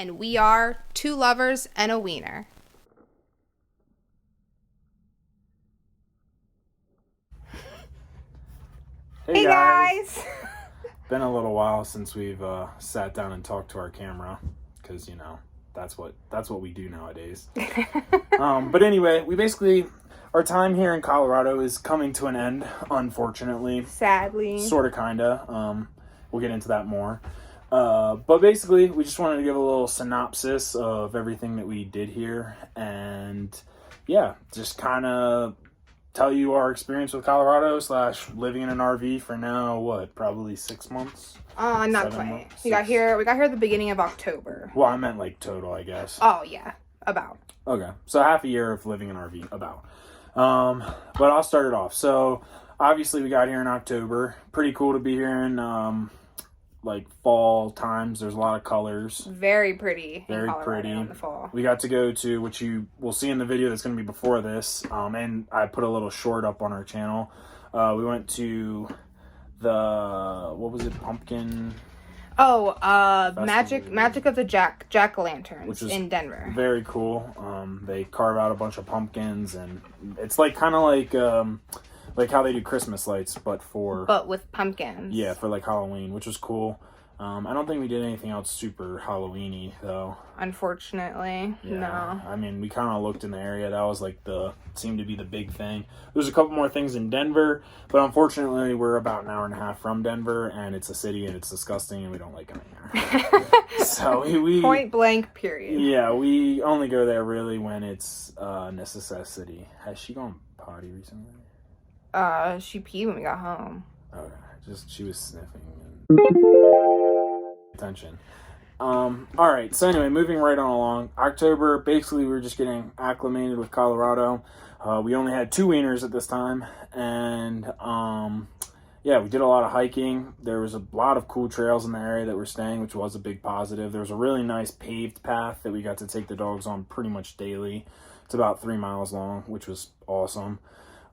and we are Two Lovers and a Wiener. Hey guys! Been a little while since we've sat down and talked to our camera, because you know that's what we do nowadays. But anyway, our time here in Colorado is coming to an end, unfortunately. Sadly. Sort of, kinda. We'll get into that more. But basically, we just wanted to give a little synopsis of everything that we did here, and yeah, just kind of tell you our experience with Colorado / living in an RV for now, probably 6 months? Not quite. Months? We got here at the beginning of October. Well, I meant like total, I guess. Oh, yeah. About. Okay. So half a year of living in an RV, about. But I'll start it off. So, obviously we got here in October. Pretty cool to be here in, fall times. There's a lot of colors. Very pretty. Very pretty. In the fall. We got to go to, which you will see in the video that's going to be before this, and I put a little short up on our channel. We went to what was it, pumpkin? Oh, Magic of the Jack-o'-lanterns in Denver. Very cool. They carve out a bunch of pumpkins, and it's kind of like how they do Christmas lights, but with pumpkins. Yeah, for Halloween, which was cool. I don't think we did anything else super Halloween-y, though. Unfortunately, yeah. No. I mean, we kind of looked in the area. That was seemed to be the big thing. There's a couple more things in Denver, but unfortunately, we're about an hour and a half from Denver, and it's a city, and it's disgusting, and we don't like going there. So we point blank, period. Yeah, we only go there really when it's a necessity. Has she gone potty recently? She peed when we got home. Okay, she was sniffing and attention. Alright, so anyway, moving right on along. October, basically we were just getting acclimated with Colorado. We only had 2 wieners at this time, and we did a lot of hiking. There was a lot of cool trails in the area that we're staying, which was a big positive. There was a really nice paved path that we got to take the dogs on pretty much daily. It's about 3 miles long, which was awesome.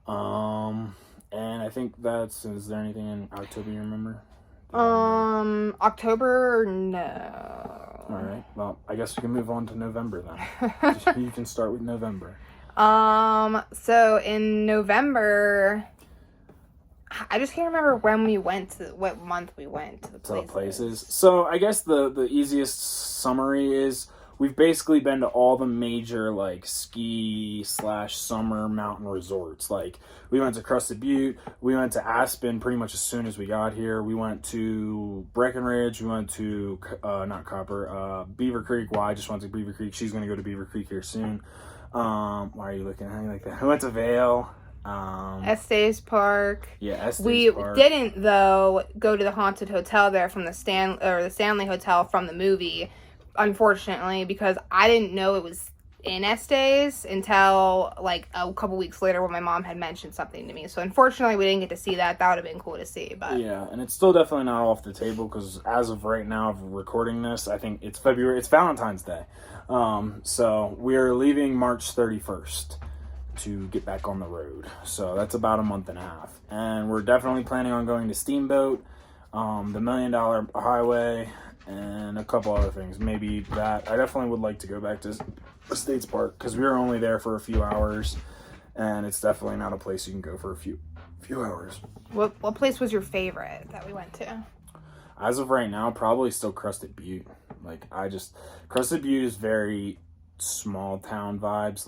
And I think is there anything in October you remember? October, no. Alright, well, I guess we can move on to November then. You can start with November. So in November, I just can't remember what month we went to the places. So I guess the easiest summary is we've basically been to all the major ski / summer mountain resorts. We went to Crested Butte, we went to Aspen pretty much as soon as we got here. We went to Breckenridge, we went to Beaver Creek. Well, I just went to Beaver Creek. She's going to go to Beaver Creek here soon. Why are you looking at me like that? We went to Vail. Estes Park. Yeah, Estes Park. We didn't though go to the haunted hotel there from the Stanley Hotel from the movie. Unfortunately, because I didn't know it was in Estes until a couple weeks later when my mom had mentioned something to me. So unfortunately, we didn't get to see that. That would have been cool to see. But yeah, and it's still definitely not off the table because as of right now of recording this, I think it's February. It's Valentine's Day. So we're leaving March 31st to get back on the road. So that's about a month and a half. And we're definitely planning on going to Steamboat, the $1 Million Highway, and a couple other things. Maybe that. I definitely would like to go back to Estates Park because we were only there for a few hours, and it's definitely not a place you can go for a few hours. What place was your favorite that we went to? As of right now, probably still Crested Butte. Crested Butte is very small town vibes.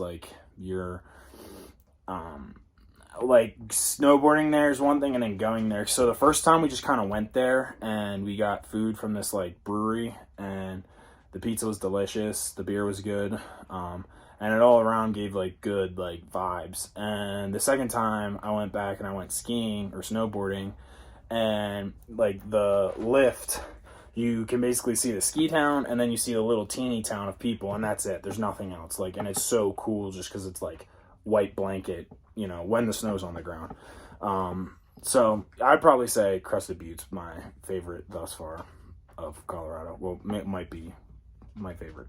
You're snowboarding there is one thing, and then going there. So the first time we just kind of went there, and we got food from this brewery, and the pizza was delicious, the beer was good, and it all around gave good vibes. And the second time I went back and I went skiing or snowboarding, and the lift, you can basically see the ski town, and then you see the little teeny town of people, and that's it. There's nothing else. And it's so cool just because it's white blanket, when the snow's on the ground. So I'd probably say Crested Butte's my favorite thus far of Colorado. Well, it might be my favorite.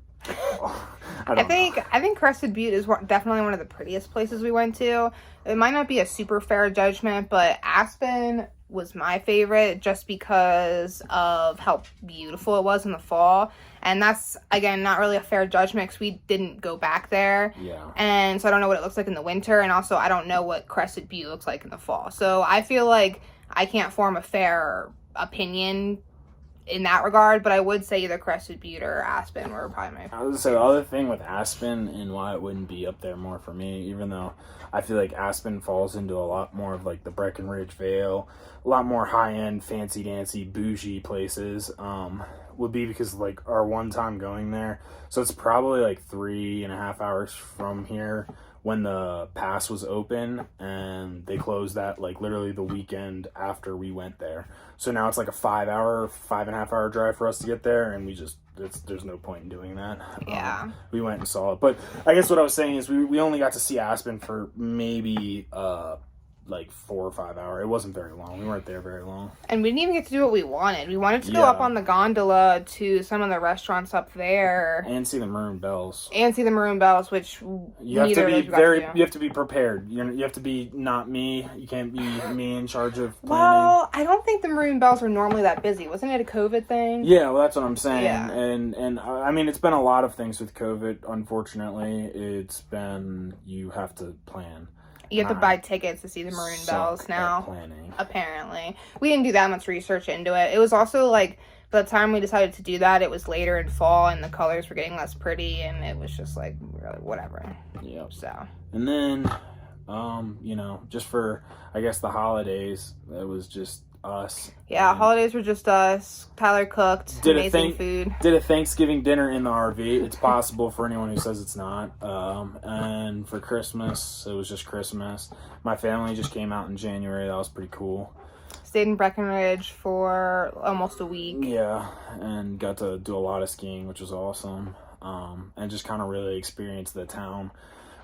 I think Crested Butte is definitely one of the prettiest places we went to. It might not be a super fair judgment, but Aspen was my favorite just because of how beautiful it was in the fall. And that's, again, not really a fair judgment because we didn't go back there. Yeah. And so I don't know what it looks like in the winter. And also, I don't know what Crested Butte looks like in the fall. So I feel like I can't form a fair opinion in that regard. But I would say either Crested Butte or Aspen were probably my favorite. I was going to say, the other thing with Aspen and why it wouldn't be up there more for me, even though I feel like Aspen falls into a lot more of like the Breckenridge Vale, a lot more high-end, fancy-dancy, bougie places, would be because like our one time going there. So it's probably like 3.5 hours from here when the pass was open, and they closed that like literally the weekend after we went there. So now it's like a 5.5 hour drive for us to get there, and there's no point in doing that. Yeah. We went and saw it. But I guess what I was saying is we only got to see Aspen for maybe like 4 or 5 hours. It wasn't very long. We weren't there very long. And we didn't even get to do what we wanted. We wanted to go up on the gondola to some of the restaurants up there. And see the Maroon Bells. Which you have to be prepared. You have to be not me. You can't be me in charge of planning. Well, I don't think the Maroon Bells are normally that busy. Wasn't it a COVID thing? Yeah, well, that's what I'm saying. Yeah. And I mean, it's been a lot of things with COVID, unfortunately. You have to plan. You have to buy tickets to see the Maroon Bells now. Apparently. We didn't do that much research into it. It was also like, by the time we decided to do that, it was later in fall and the colors were getting less pretty, and it was just like, really, whatever. Yep. So. And then, just for, I guess, the holidays, it was just us. Yeah, holidays were just us. Tyler cooked amazing food. Did a Thanksgiving dinner in the RV. It's possible for anyone who says it's not. And for Christmas, it was just Christmas. My family just came out in January. That was pretty cool. Stayed in Breckenridge for almost a week. Yeah, and got to do a lot of skiing, which was awesome. And just kind of really experienced the town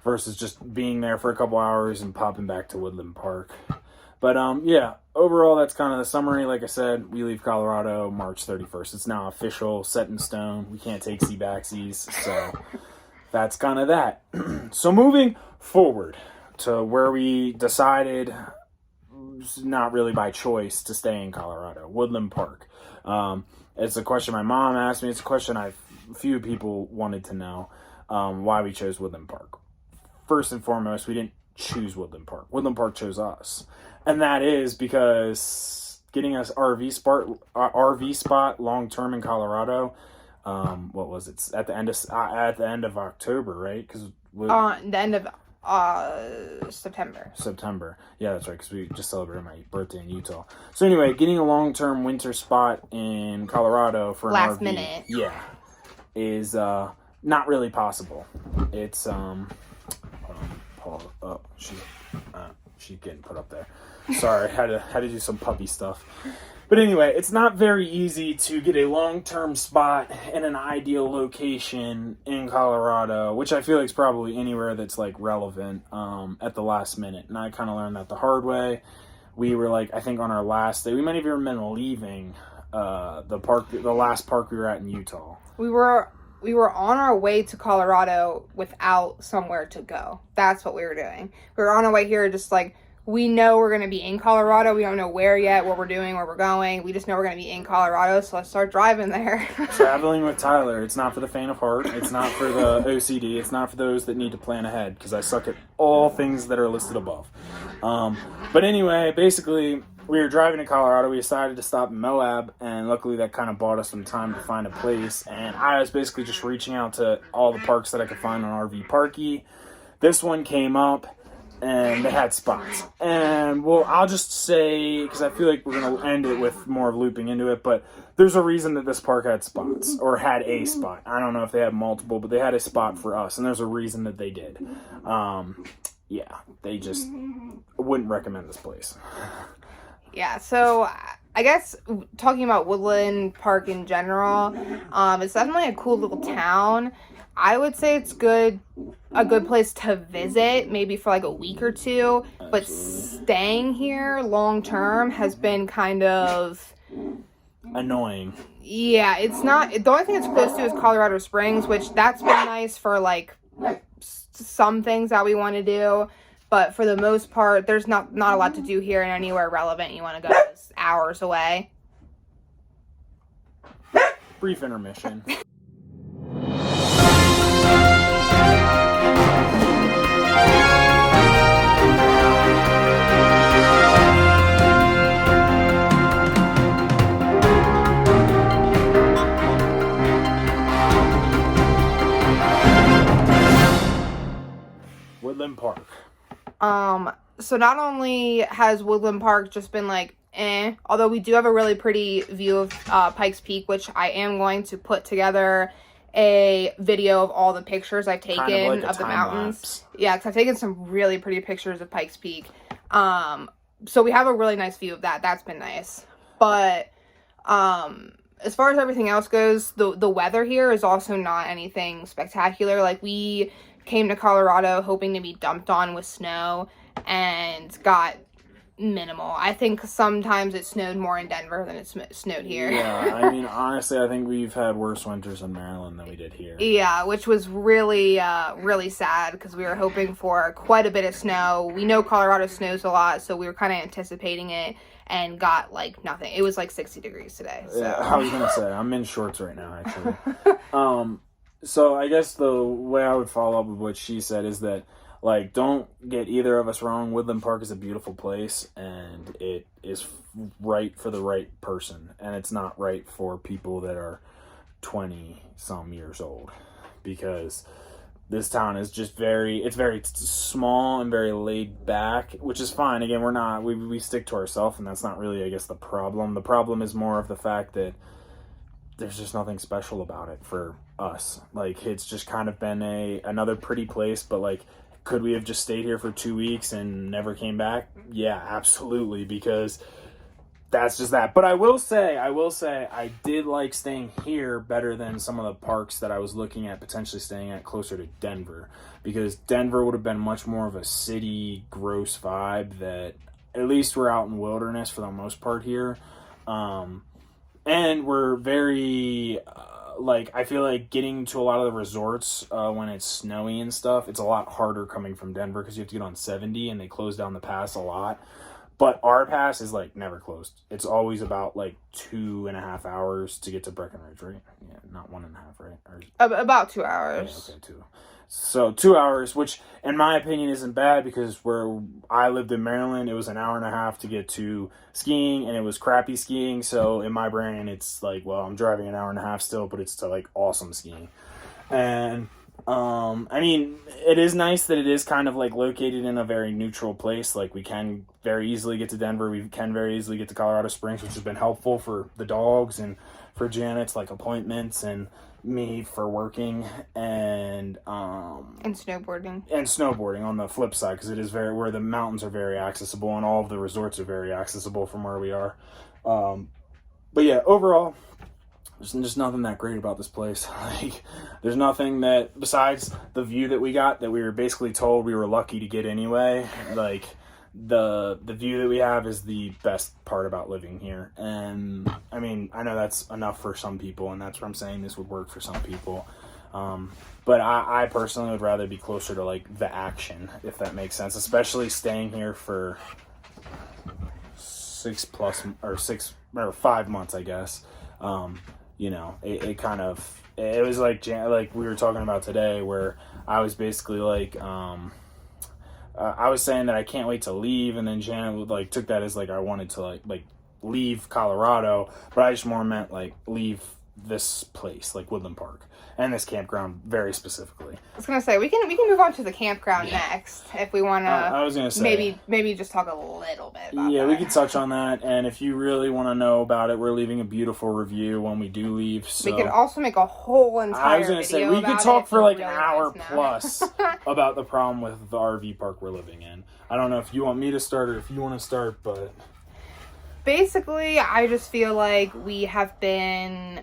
versus just being there for a couple hours and popping back to Woodland Park. But, overall, that's kind of the summary. Like I said, we leave Colorado March 31st. It's now official, set in stone. We can't take C-backsies, so that's kind of that. So moving forward to where we decided, not really by choice, to stay in Colorado, Woodland Park. It's a question my mom asked me. It's a question a few people wanted to know, why we chose Woodland Park. First and foremost, we didn't choose Woodland Park. Woodland Park chose us. And that is because getting us RV spot long term in Colorado. What was it? At the end of October, right? Because the end of September. September. Yeah, that's right. Because we just celebrated my birthday in Utah. So anyway, getting a long term winter spot in Colorado for an last RV, minute. yeah, is not really possible. It's she's getting put up there. Sorry, had to do some puppy stuff. But anyway, it's not very easy to get a long-term spot in an ideal location in Colorado, which I feel like is probably anywhere that's like relevant at the last minute. And I kind of learned that the hard way. We were like, I think on our last day, we might have even been leaving the last park we were at in Utah. We were on our way to Colorado without somewhere to go. That's what we were doing. We were on our way here just like, we know we're going to be in Colorado. We don't know where yet, what we're doing, where we're going. We just know we're going to be in Colorado, so let's start driving there. Traveling with Tyler. It's not for the faint of heart. It's not for the OCD. It's not for those that need to plan ahead, because I suck at all things that are listed above. But anyway, basically, we were driving to Colorado. We decided to stop in Moab, and luckily that kind of bought us some time to find a place. And I was basically just reaching out to all the parks that I could find on RV Parky. This one came up, and they had spots. And, well, I'll just say, because I feel like we're going to end it with more of looping into it, but there's a reason that this park had spots, or had a spot. I don't know if they had multiple, but they had a spot for us, and there's a reason that they did. Yeah, they just wouldn't recommend this place. Yeah, so I guess talking about Woodland Park in general, it's definitely a cool little town. I would say it's a good place to visit, maybe for like a week or two. But staying here long term has been kind of annoying. Yeah, it's not. The only thing it's close to is Colorado Springs, which that's been nice for like some things that we want to do. But for the most part, there's not a lot to do here, and anywhere relevant you want to go is hours away. Brief intermission. Woodland Park. So not only has Woodland Park just been like, although we do have a really pretty view of Pikes Peak, which I am going to put together a video of all the pictures I've taken Kind of like of the mountains. lapse. Yeah, because I've taken some really pretty pictures of Pikes Peak. So we have a really nice view of that. That's been nice. But as far as everything else goes, the weather here is also not anything spectacular. Like, we came to Colorado hoping to be dumped on with snow and got minimal. I think sometimes it snowed more in Denver than it snowed here. Yeah, I mean, honestly, I think we've had worse winters in Maryland than we did here. Yeah, which was really, really sad because we were hoping for quite a bit of snow. We know Colorado snows a lot, so we were kind of anticipating it and got, like, nothing. It was, like, 60 degrees today. So. Yeah, I was going to say, I'm in shorts right now, actually. So I guess the way I would follow up with what she said is that, like, don't get either of us wrong. Woodland Park is a beautiful place, and it is right for the right person. And it's not right for people that are 20-some years old. Because this town is just it's very small and very laid back, which is fine. Again, we stick to ourselves, and that's not really, I guess, the problem. The problem is more of the fact that there's just nothing special about it for us. Like, it's just kind of been another pretty place, but, like, could we have just stayed here for 2 weeks and never came back? Yeah, absolutely, because that's just that. But I will say, I did like staying here better than some of the parks that I was looking at potentially staying at closer to Denver, because Denver would have been much more of a city gross vibe that at least we're out in wilderness for the most part here. And we're very... I feel like getting to a lot of the resorts when it's snowy and stuff, it's a lot harder coming from Denver because you have to get on 70 and they close down the pass a lot. But our pass is, like, never closed. It's always about, like, 2.5 hours to get to Breckenridge, right? Yeah, not 1.5, right? About 2 hours. Yeah, okay, 2. So 2 hours, which in my opinion isn't bad, because where I lived in Maryland, it was an hour and a half to get to skiing, and it was crappy skiing. So in my brain, it's like, well, I'm driving an hour and a half still, but it's to, like, awesome skiing. And I mean, it is nice that it is kind of, like, located in a very neutral place. Like, we can very easily get to Denver. We can very easily get to Colorado Springs, which has been helpful for the dogs and for Janet's, like, appointments, and me for working, and snowboarding on the flip side, because it is where the mountains are very accessible and all of the resorts are very accessible from where we are. But yeah, overall, there's just nothing that great about this place. Like, there's nothing that, besides the view that we got, that we were basically told we were lucky to get anyway. Like, the view that we have is the best part about living here. And I mean, I know that's enough for some people, and that's what I'm saying this would work for some people. But I personally would rather be closer to, like, the action, if that makes sense, especially staying here for 6 or 5 months, I guess. You know, it kind of, it was like we were talking about today, where I was basically like, I was saying that I can't wait to leave, and then Janet, like, took that as, like, I wanted to, like leave Colorado, but I just more meant, like, leave this place, like Woodland Park, and this campground very specifically. I was gonna say, we can move on to the campground next if we want to. I was gonna say maybe just talk a little bit about that. We could touch on that, and if you really want to know about it, we're leaving a beautiful review when we do leave. So we could also make a whole entire. I was gonna say we could talk for like an hour plus about the problem with the RV park we're living in. I don't know if you want me to start or if you want to start, but basically, I just feel like we have been.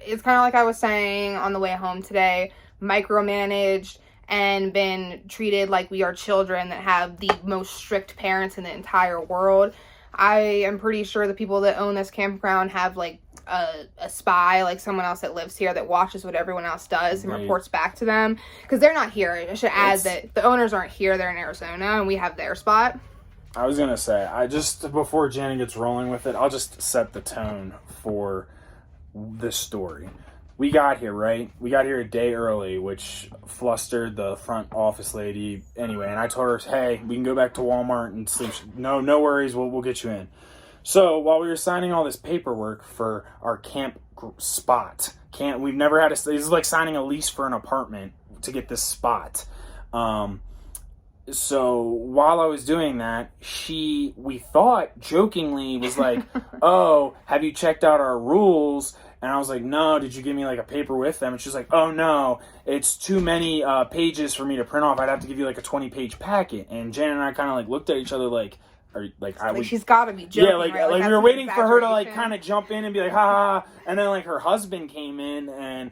It's kind of like I was saying on the way home today, micromanaged and been treated like we are children that have the most strict parents in the entire world. I am pretty sure the people that own this campground have, like, a spy, like someone else that lives here that watches what everyone else does and reports back to them. Because they're not here. I should add that the owners aren't here. They're in Arizona, and we have their spot. I was going to say, before Janet gets rolling with it, I'll just set the tone for this story. We got here, right? We got here a day early, which flustered the front office lady anyway. And I told her, hey, we can go back to Walmart and sleep. No worries. We'll get you in. So while we were signing all this paperwork for our camp spot, we've never had this is like signing a lease for an apartment to get this spot. so while I was doing that, we thought jokingly was like, "Oh, have you checked out our rules?" And I was like, "No, did you give me like a paper with them?" And she's like, "Oh no, it's too many pages for me to print off. I'd have to give you like a 20-page packet." And Jan and I kind of like looked at each other like, she's got to be joking. Yeah, like we were waiting for her to like kind of jump in and be like, "Ha ha," and then like her husband came in, and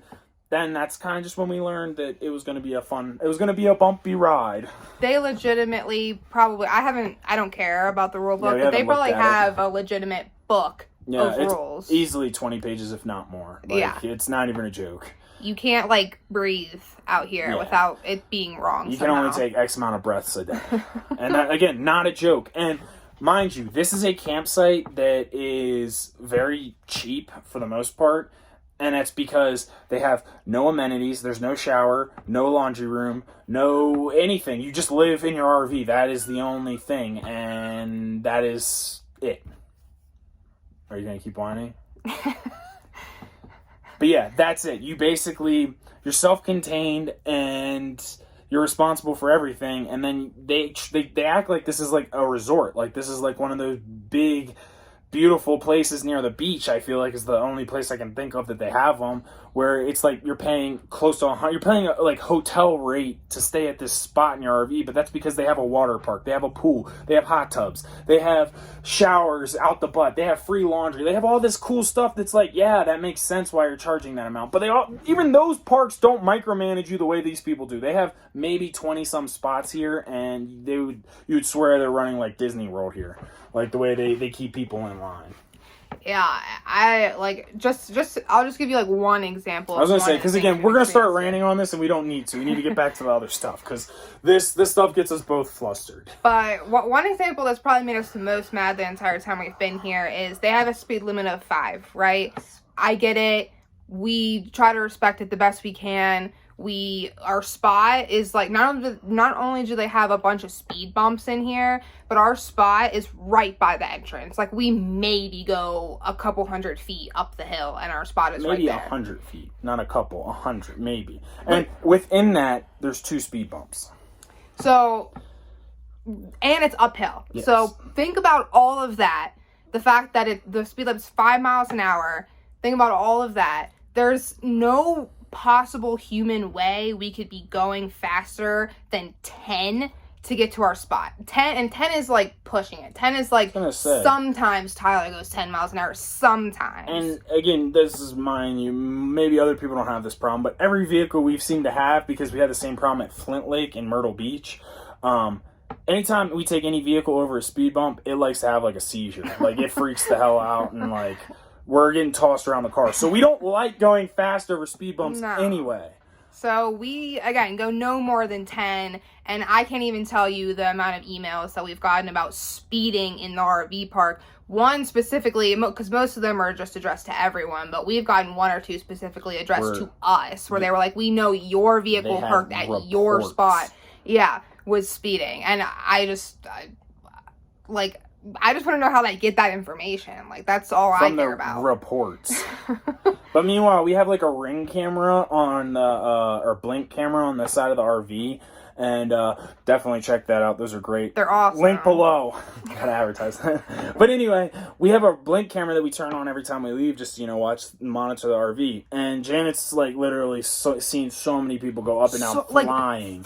then that's kind of just when we learned that it was going to be a bumpy ride. They legitimately probably, I don't care about the rule book, Yeah, but they probably have a legitimate book of rules. Easily 20 pages, if not more. Like, it's not even a joke. You can't, like, breathe out here without it being wrong. You can only take X amount of breaths a day. And that, again, not a joke. And mind you, this is a campsite that is very cheap for the most part. And that's because they have no amenities. There's no shower, no laundry room, no anything. You just live in your RV. That is the only thing. And that is it. Are you going to keep whining? But yeah, that's it. You're self-contained and you're responsible for everything. And then they act like this is like a resort. Like this is like one of those big, beautiful places near the beach. I feel like is the only place I can think of that they have them, where it's like you're paying close to you're paying a like hotel rate to stay at this spot in your RV, but that's because they have a water park, they have a pool, they have hot tubs, they have showers out the butt, they have free laundry, they have all this cool stuff that's like, yeah, that makes sense why you're charging that amount. But even those parks don't micromanage you the way these people do. They have maybe 20 some spots here, and you'd swear they're running like Disney World here. Like the way they keep people in line. Yeah, I like I'll just give you like one example. I was gonna say, because again, we're gonna start ranting on this, and we don't need to. We need to get back to the other stuff because this stuff gets us both flustered. But one example that's probably made us the most mad the entire time we've been here is they have a speed limit of 5. Right? I get it. We try to respect it the best we can. Our spot is like not only do they have a bunch of speed bumps in here, but our spot is right by the entrance. Like we maybe go a couple 100 feet up the hill, and our spot is maybe right there. 100 feet, not a couple, 100 maybe. And within that, there's 2 speed bumps. So, and it's uphill. Yes. So think about all of that. The fact that the speed limit's 5 miles an hour. Think about all of that. There's no possible human way we could be going faster than 10 to get to our spot. 10 is like pushing it. 10 is like sometimes Tyler goes 10 miles an hour, sometimes. And again, this is maybe other people don't have this problem, but every vehicle we've seemed to have, because we had the same problem at Flint Lake and Myrtle Beach, anytime we take any vehicle over a speed bump, it likes to have like a seizure. Like it freaks the hell out, and like we're getting tossed around the car. So we don't like going fast over speed bumps anyway. So we, again, go no more than 10, and I can't even tell you the amount of emails that we've gotten about speeding in the RV park. One specifically, because most of them are just addressed to everyone, but we've gotten 1 or 2 specifically addressed to us, where they were like, we know your vehicle parked at your spot, was speeding. And I just want to know how they get that information. Like, that's all I care about. Reports. But meanwhile, we have like a ring camera on or blink camera on the side of the RV. And definitely check that out. Those are great. They're awesome. Link below. Gotta advertise that. But anyway, we have a blink camera that we turn on every time we leave, just monitor the RV. And Janet's like literally seen so many people go up and down flying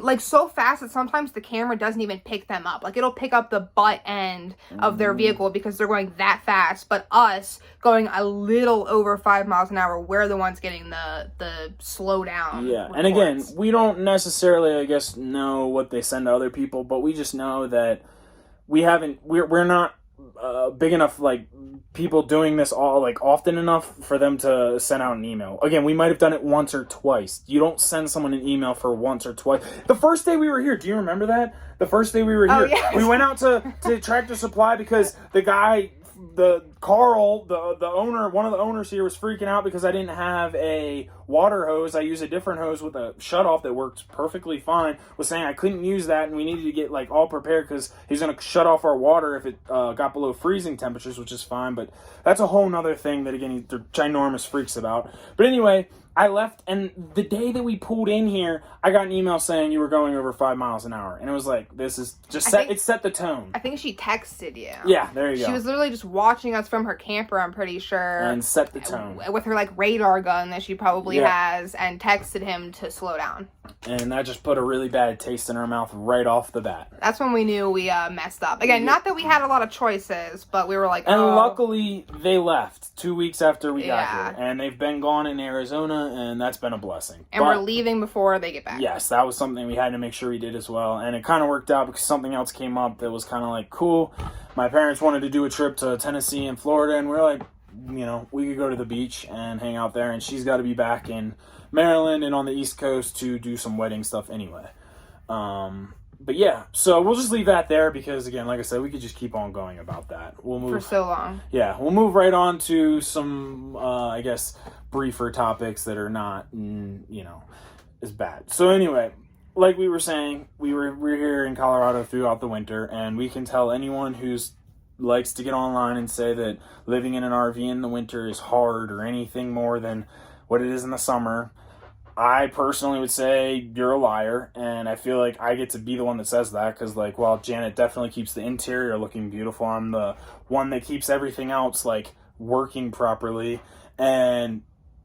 like so fast that sometimes the camera doesn't even pick them up. Like it'll pick up the butt end of their vehicle because they're going that fast. But us going a little over 5 miles an hour, we're the ones getting the slow down. Yeah, reports. And again, we don't necessarily, I guess, know what they send to other people, but we just know that we're not big enough, like, people doing this often enough for them to send out an email. Again, we might have done it once or twice. You don't send someone an email for once or twice. The first day we were here, do you remember that? The first day we were here, yes. We went out to Tractor Supply because the guy, Carl, the owner, one of the owners here was freaking out because I didn't have a water hose, I use a different hose with a shutoff that works perfectly fine, was saying I couldn't use that and we needed to get like all prepared because he's going to shut off our water if it got below freezing temperatures, which is fine. But that's a whole nother thing that, again, they're ginormous freaks about. But anyway, I left, and the day that we pulled in here, I got an email saying you were going over 5 miles an hour. And it was like, this is just it set the tone. I think she texted you. Yeah, there you go. She was literally just watching us from her camper, I'm pretty sure. And set the tone. With her, like, radar gun that she probably has, and texted him to slow down. And that just put a really bad taste in our mouth right off the bat. That's when we knew we messed up. Again, not that we had a lot of choices, but we were like, And luckily, they left 2 weeks after we got here. And they've been gone in Arizona, and that's been a blessing. And we're leaving before they get back. Yes, that was something we had to make sure we did as well. And it kind of worked out because something else came up that was kind of like, cool. My parents wanted to do a trip to Tennessee and Florida, and we were like, you know, we could go to the beach and hang out there. And she's got to be back in Maryland and on the East Coast to do some wedding stuff anyway. But yeah, so we'll just leave that there because, again, like I said, we could just keep on going about that. We'll move for so long. Yeah, we'll move right on to some, I guess, briefer topics that are not, you know, as bad. So anyway, like we were saying, we're here in Colorado throughout the winter, and we can tell anyone who's likes to get online and say that living in an RV in the winter is hard or anything more than what it is in the summer. I personally would say you're a liar, and I feel like I get to be the one that says that because, like, while Janet definitely keeps the interior looking beautiful, I'm the one that keeps everything else, like, working properly, and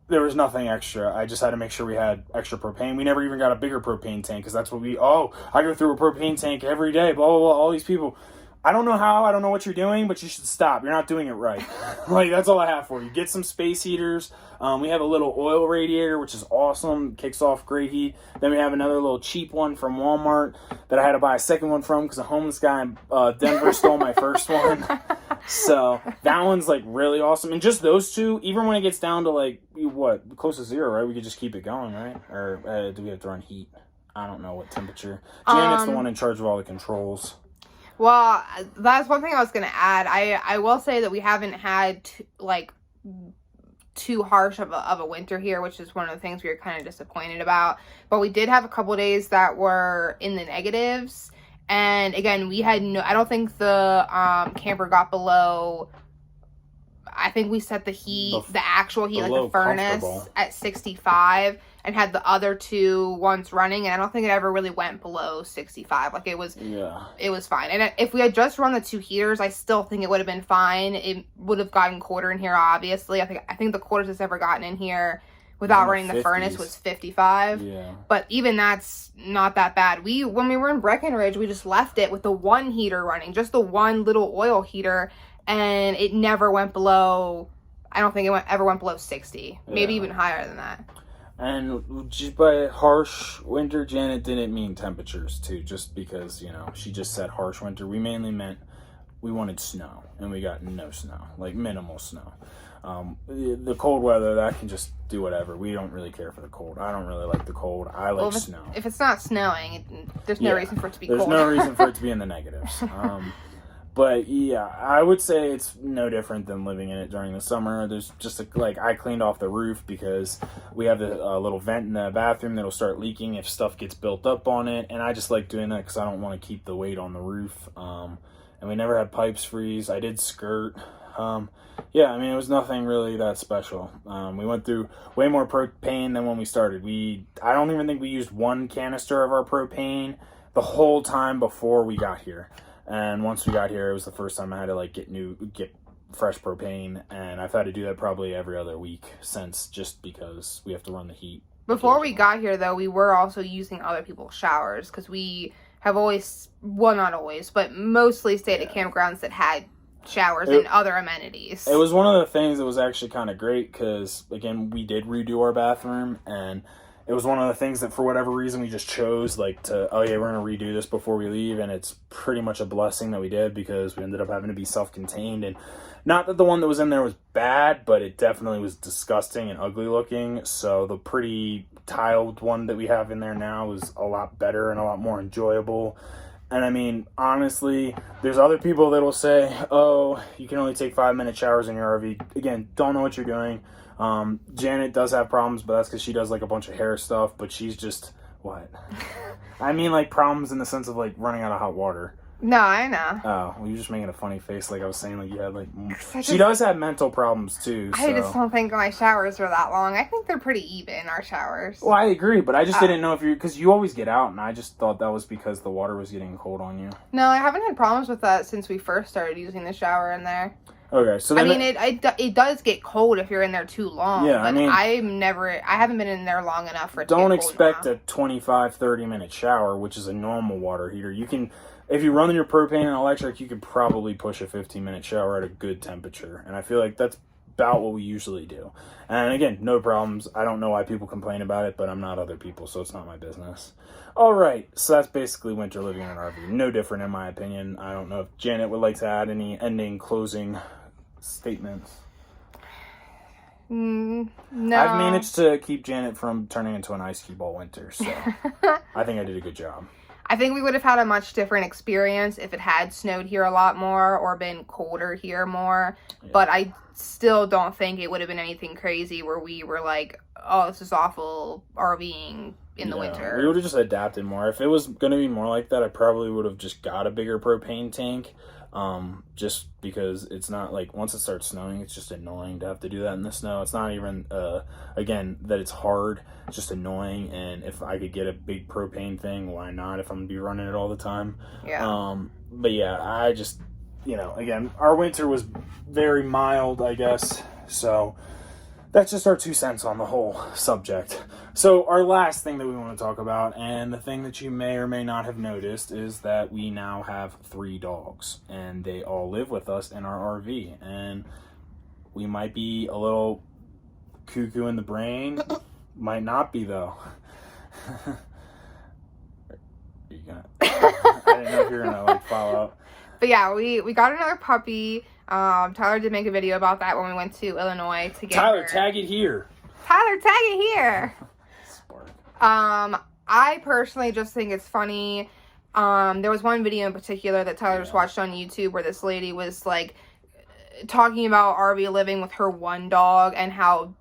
there was nothing extra. I just had to make sure we had extra propane. We never even got a bigger propane tank because that's what I go through a propane tank every day, blah, blah, blah, all these people. I don't know how, I don't know what you're doing, but you should stop. You're not doing it right. Like, that's all I have for you. Get some space heaters. We have a little oil radiator, which is awesome. Kicks off great heat. Then we have another little cheap one from Walmart that I had to buy a second one from because a homeless guy in Denver stole my first one. So that one's, like, really awesome. And just those two, even when it gets down to, like, close to zero, right? We could just keep it going, right? Or do we have to run heat? I don't know what temperature. Janet's the one in charge of all the controls. Well, that's one thing I was going to add. I will say that we haven't had, too harsh of a winter here, which is one of the things we were kind of disappointed about. But we did have a couple of days that were in the negatives. And, again, we had I don't think the camper got below... I think we set the heat, the actual heat, like the furnace, at 65 and had the other two ones running. And I don't think it ever really went below 65. Like, it was fine. And if we had just run the two heaters, I still think it would have been fine. It would have gotten colder in here, obviously. I think the coldest it's ever gotten in here without running the furnace was 55. Yeah. But even that's not that bad. When we were in Breckenridge, we just left it with the one heater running, just the one little oil heater. And it never went below, I don't think it ever went below 60. Maybe even higher than that. And just by harsh winter, Janet didn't mean temperatures, too. Just because, you know, she just said harsh winter. We mainly meant we wanted snow. And we got no snow. Like, minimal snow. The cold weather, that can just do whatever. We don't really care for the cold. I don't really like the cold. I like snow. If it's not snowing, there's no reason for it to be cold. There's no reason for it to be in the negatives. But yeah, I would say it's no different than living in it during the summer. There's just I cleaned off the roof because we have the little vent in the bathroom that'll start leaking if stuff gets built up on it. And I just like doing that because I don't want to keep the weight on the roof. And we never had pipes freeze. I did skirt. Yeah, I mean, it was nothing really that special. We went through way more propane than when we started. I don't even think we used one canister of our propane the whole time before we got here. And once we got here, it was the first time I had to get fresh propane, and I've had to do that probably every other week since, just because we have to run the heat. Before we got here, though, we were also using other people's showers because we have always, well, not always, but mostly stayed at campgrounds that had showers and other amenities. It was one of the things that was actually kind of great because, again, we did redo our bathroom, and it was one of the things that for whatever reason we just chose we're going to redo this before we leave, and it's pretty much a blessing that we did because we ended up having to be self-contained. And not that the one that was in there was bad, but it definitely was disgusting and ugly looking. So the pretty tiled one that we have in there now is a lot better and a lot more enjoyable. And I mean, honestly, there's other people that will say, oh, you can only take 5-minute showers in your RV. Again, don't know what you're doing. Janet does have problems, but that's because she does like a bunch of hair stuff, but she's just, what? I mean, like, problems in the sense of like running out of hot water. No, I know. Oh, well, you're just making a funny face, like I was saying, like you had like. She does have mental problems too. So. I just don't think my showers are that long. I think they're pretty even, our showers. Well, I agree, but I just didn't know if because you always get out, and I just thought that was because the water was getting cold on you. No, I haven't had problems with that since we first started using the shower in there. Okay, so then it does get cold if you're in there too long. Yeah, but I haven't been in there long enough for it to don't get cold expect now. a 25-30 minute shower, which is a normal water heater. You can. If you run your propane and electric, you could probably push a 15-minute shower at a good temperature. And I feel like that's about what we usually do. And again, no problems. I don't know why people complain about it, but I'm not other people, so it's not my business. All right, so that's basically winter living in an RV. No different in my opinion. I don't know if Janet would like to add any ending, closing statements. No. I've managed to keep Janet from turning into an ice cube all winter, so I think I did a good job. I think we would have had a much different experience if it had snowed here a lot more or been colder here more. Yeah. But I still don't think it would have been anything crazy where we were like, oh, this is awful RVing in the winter. We would have just adapted more. If it was going to be more like that, I probably would have just got a bigger propane tank. Just because it's not like once it starts snowing, it's just annoying to have to do that in the snow. It's not even, again, that it's hard. It's just annoying. And if I could get a big propane thing, why not if I'm going to be running it all the time? Yeah. But yeah, I just, again, our winter was very mild, I guess. So that's just our 2 cents on the whole subject. So our last thing that we want to talk about, and the thing that you may or may not have noticed, is that we now have 3 dogs, and they all live with us in our RV. And we might be a little cuckoo in the brain, might not be though. I didn't know if you were gonna follow up. But yeah, we got another puppy. Tyler did make a video about that when we went to Illinois to get Tyler, her. tag it here. Tyler, tag it here. Spark. I personally just think it's funny. There was one video in particular that Tyler just watched on YouTube where this lady was like talking about RV living with her one dog and how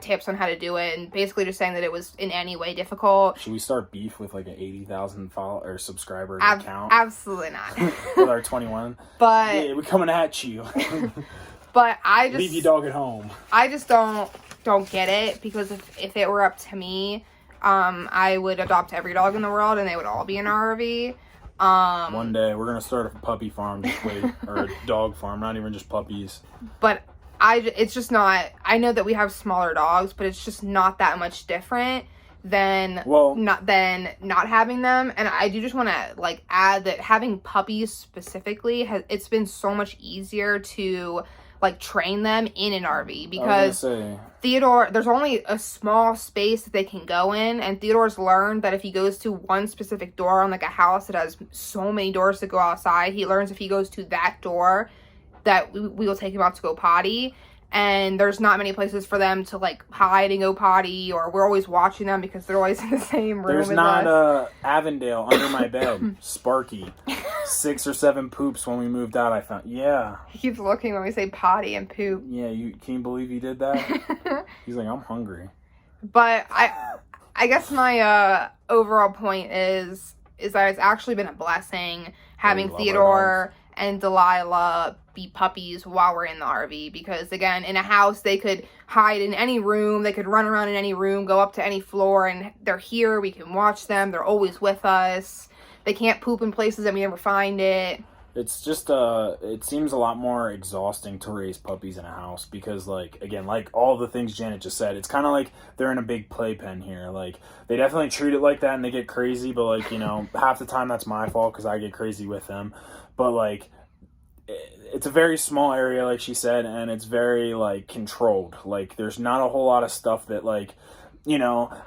tips on how to do it, and basically just saying that it was in any way difficult. Should we start beef with an 80,000 follow or subscriber account? Absolutely not. With our 21. But yeah, we're coming at you. But I just leave your dog at home. I just don't get it, because if it were up to me, I would adopt every dog in the world and they would all be in our RV. One day we're gonna start a puppy farm, or a dog farm, not even just puppies. But it's just not. I know that we have smaller dogs, but it's just not that much different than not having them. And I do just want to add that having puppies specifically it's been so much easier to train them in an RV, because Theodore, there's only a small space that they can go in, and Theodore's learned that if he goes to one specific door on a house that has so many doors to go outside, he learns if he goes to that door that we will take him out to go potty. And there's not many places for them to hide and go potty, or we're always watching them because they're always in the same room. There's not Avondale under my bed. Sparky. 6 or 7 poops when we moved out, I found. Yeah. He keeps looking when we say potty and poop. Yeah, can you believe he did that? He's like, I'm hungry. But I guess my overall point is that it's actually been a blessing having Theodore and Delilah be puppies while we're in the RV, because again, in a house they could hide in any room, they could run around in any room, go up to any floor, and they're here, we can watch them, they're always with us, they can't poop in places that we never find it. It's just it seems a lot more exhausting to raise puppies in a house, because again, all the things Janet just said, it's kind of like they're in a big playpen here. They definitely treat it like that and they get crazy, but half the time that's my fault because I get crazy with them. But it's a very small area, like she said, and it's very controlled. There's not a whole lot of stuff that I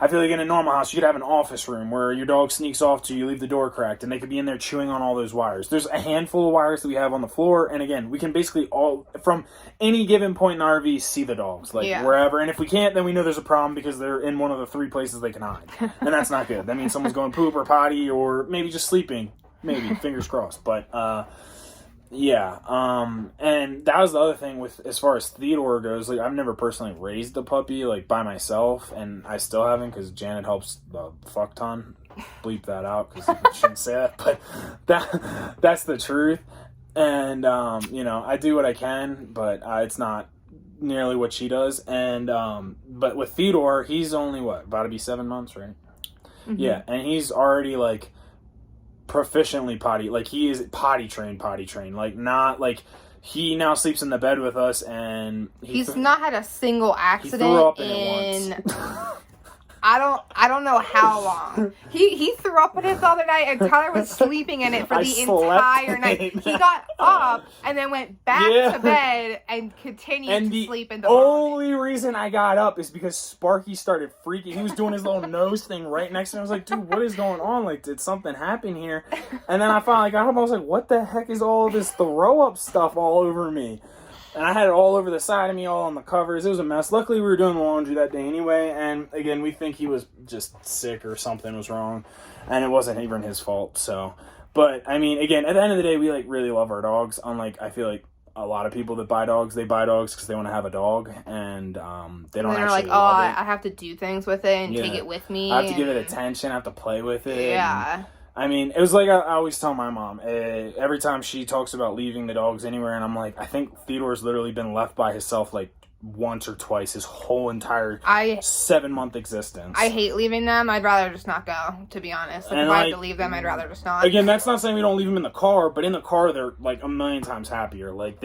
feel like in a normal house you could have an office room where your dog sneaks off to you, leave the door cracked, and they could be in there chewing on all those wires. There's a handful of wires that we have on the floor, and again, we can basically all from any given point in the RV see the dogs wherever. And if we can't, then we know there's a problem because they're in one of the 3 places they can hide, and that's not good. That means someone's going poop or potty, or maybe just sleeping. Maybe, fingers crossed. But Yeah, and that was the other thing with as far as Theodore goes. Like, I've never personally raised a puppy like by myself, and I still haven't because Janet helps the fuck ton. Bleep that out because I shouldn't say that, but that's the truth. And you know, I do what I can, but it's not nearly what she does. And but with Theodore, he's only about to be 7 months, right? Mm-hmm. Yeah, and he's already like proficiently potty, like he is potty trained, like not like he now sleeps in the bed with us, and he's not had a single accident he threw up in it once. I don't know how long. He threw up in it the other night, and Tyler was sleeping in it for the entire night. He got up and then went back to bed and continued to sleep in the morning. The only reason I got up is because Sparky started freaking. He was doing his little nose thing right next to me. I was like, dude, what is going on? Like, did something happen here? And then I finally got up. I was like, what the heck is all this throw up stuff all over me? And I had it all over the side of me, all on the covers. It was a mess. Luckily, we were doing the laundry that day anyway. And again, we think he was just sick or something was wrong. And it wasn't even his fault. So, but I mean, again, at the end of the day, we like really love our dogs. Unlike, I feel like a lot of people that buy dogs, they buy dogs because they want to have a dog. And they don't actually like, love it. I have to do things with it and take it with me. I have to give it attention. I have to play with it. Yeah. I mean, it was like I always tell my mom, every time she talks about leaving the dogs anywhere, and I'm like, I think Theodore's literally been left by himself like once or twice his whole entire 7-month existence. I hate leaving them. I'd rather just not go, to be honest. Like, if I have to leave them, I'd rather just not. Again, that's not saying we don't leave them in the car, but in the car, they're like a million times happier. Like,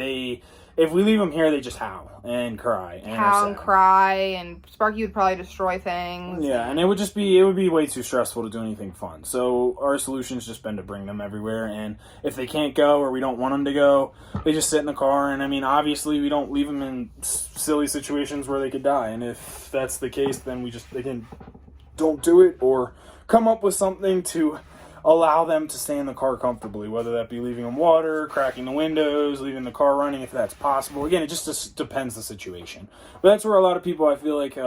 if we leave them here, they just howl and cry. And cry, and Sparky would probably destroy things. Yeah, and it would be way too stressful to do anything fun. So our solution's just been to bring them everywhere, and if they can't go or we don't want them to go, they just sit in the car. And I mean, obviously, we don't leave them in silly situations where they could die. And if that's the case, then we just, again, don't do it or come up with something to allow them to stay in the car comfortably, whether that be leaving them water, cracking the windows, leaving the car running if that's possible. Again, it just depends the situation. But that's where a lot of people, I feel like,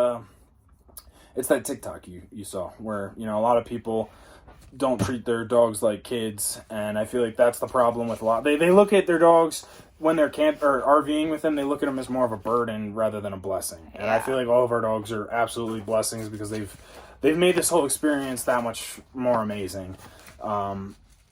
it's that TikTok you saw where, you know, a lot of people don't treat their dogs like kids, and I feel like that's the problem with a lot. They look at their dogs when they're or RVing with them, they look at them as more of a burden rather than a blessing. And I feel like all of our dogs are absolutely blessings because they've made this whole experience that much more amazing.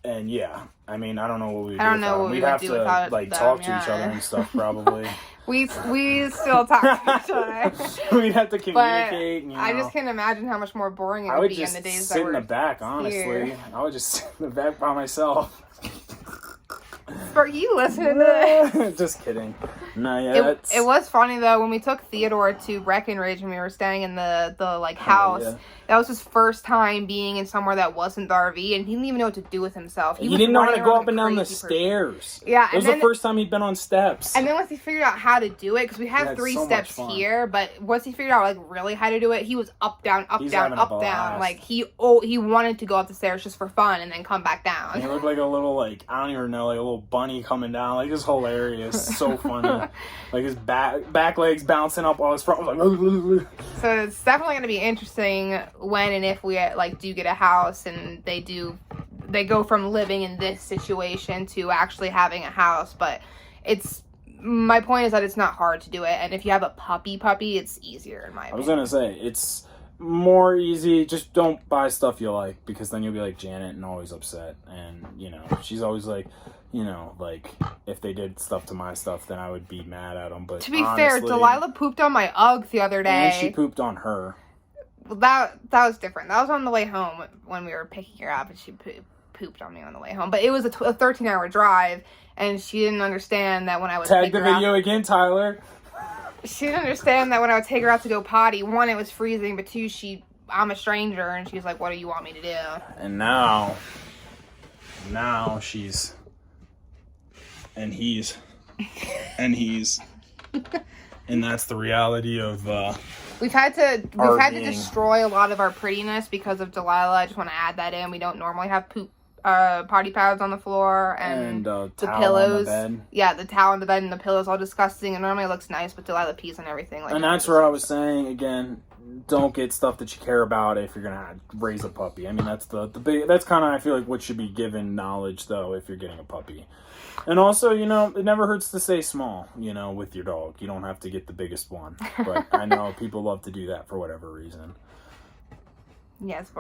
And yeah, I mean, I don't know what we'd do without them. We'd have to like talk to each other and stuff probably. We still talk to each other. We'd have to communicate. But I just can't imagine how much more boring it would be in the days that we're sit in the back, honestly. Here. I would just sit in the back by myself. Are you listening to this? Just kidding. No, yeah. It was funny though when we took Theodore to Breckenridge when we were staying in the like house. Oh, yeah. That was his first time being in somewhere that wasn't the RV, and he didn't even know what to do with himself. He didn't know how to go up and down the stairs. Yeah, it was the first time he'd been on steps. And then once he figured out how to do it, because we have 3 steps here, but once he figured out like really how to do it, he was up, down, up, down, up, down. Like he wanted to go up the stairs just for fun and then come back down. And he looked like a little like I don't even know, like a little bunny coming down. Like it's hilarious, so funny. Like his back legs bouncing up while his front was like. So it's definitely going to be interesting when and if we like do get a house and they go from living in this situation to actually having a house. But my point is that it's not hard to do it, and if you have a puppy, it's easier in my opinion. I was gonna say it's more easy. Just don't buy stuff you like, because then you'll be like Janet and always upset, and you know she's always like, you know, like if they did stuff to my stuff, then I would be mad at them. But to be fair, Delilah pooped on my Uggs the other day, and she pooped on her. Well, that was different. That was on the way home when we were picking her up, and she pooped on me on the way home. But it was a 13-hour drive, and she didn't understand that when I would tag the video again, Tyler. She didn't understand that when I would take her out to go potty, 1, it was freezing, but 2, I'm a stranger, and she's like, "What do you want me to do?" And now she's, and he's, and that's the reality of. We've had to destroy a lot of our prettiness because of Delilah. I just want to add that in. We don't normally have poop potty pads on the floor and the pillows. On the bed. Yeah, the towel on the bed and the pillows all disgusting. And normally it looks nice, but Delilah pees and everything. And that's where I was saying again. Don't get stuff that you care about if you're gonna raise a puppy. I mean, that's the big. That's kind of I feel like what should be given knowledge though if you're getting a puppy. And also, you know, it never hurts to stay small. You know, with your dog, you don't have to get the biggest one. But I know people love to do that for whatever reason. Yes,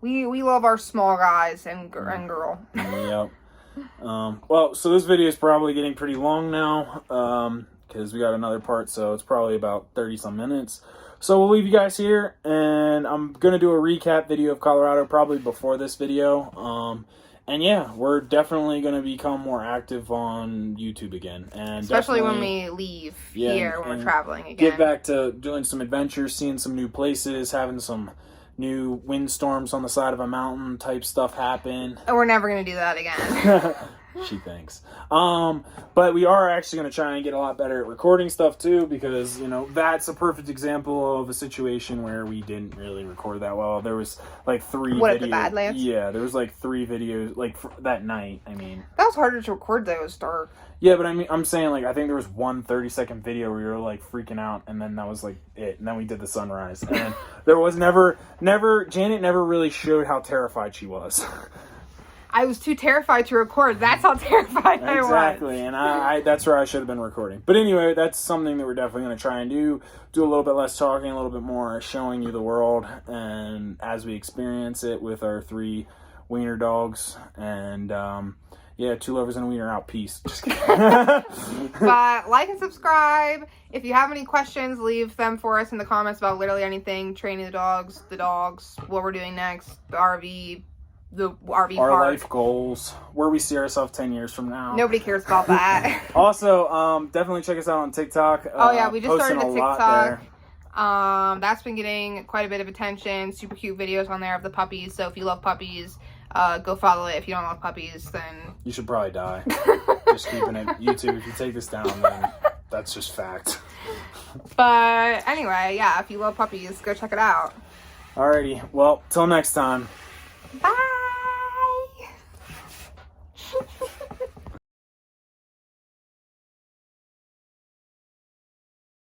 we love our small guys and girl. Yep. Well, so this video is probably getting pretty long now because we got another part, so it's probably about 30 some minutes. So we'll leave you guys here, and I'm going to do a recap video of Colorado probably before this video. And yeah, we're definitely going to become more active on YouTube again. And especially when we leave here, when we're traveling again. Get back to doing some adventures, seeing some new places, having some new windstorms on the side of a mountain type stuff happen. And we're never going to do that again. She thinks. But we are actually going to try and get a lot better at recording stuff too, because, you know, that's a perfect example of a situation where we didn't really record that well. There was like 3 videos. At the Badlands? Yeah, there was like 3 videos, like that night, I mean. That was harder to record though, it was dark. Yeah, but I mean, I'm saying, like, I think there was one 30-second video where you were, like, freaking out, and then that was, like, it. And then we did the sunrise. And there was Janet never really showed how terrified she was. I was too terrified to record. That's how terrified I was. Exactly, and I that's where I should have been recording. But anyway, that's something that we're definitely going to try and do. Do a little bit less talking, a little bit more showing you the world, and as we experience it with our 3 wiener dogs. And, yeah, 2 lovers and a wiener out. Peace. Just kidding. But like and subscribe. If you have any questions, leave them for us in the comments about literally anything. Training the dogs, what we're doing next, the RV our park. Life goals, where we see ourselves 10 years from now. Nobody cares about that. Also, definitely check us out on TikTok. Oh yeah, we just started a TikTok. There. That's been getting quite a bit of attention. Super cute videos on there of the puppies. So if you love puppies, go follow it. If you don't love puppies, then you should probably die. Just keeping it. YouTube, if you take this down, then that's just fact. But anyway, yeah, if you love puppies, go check it out. Alrighty, well, till next time.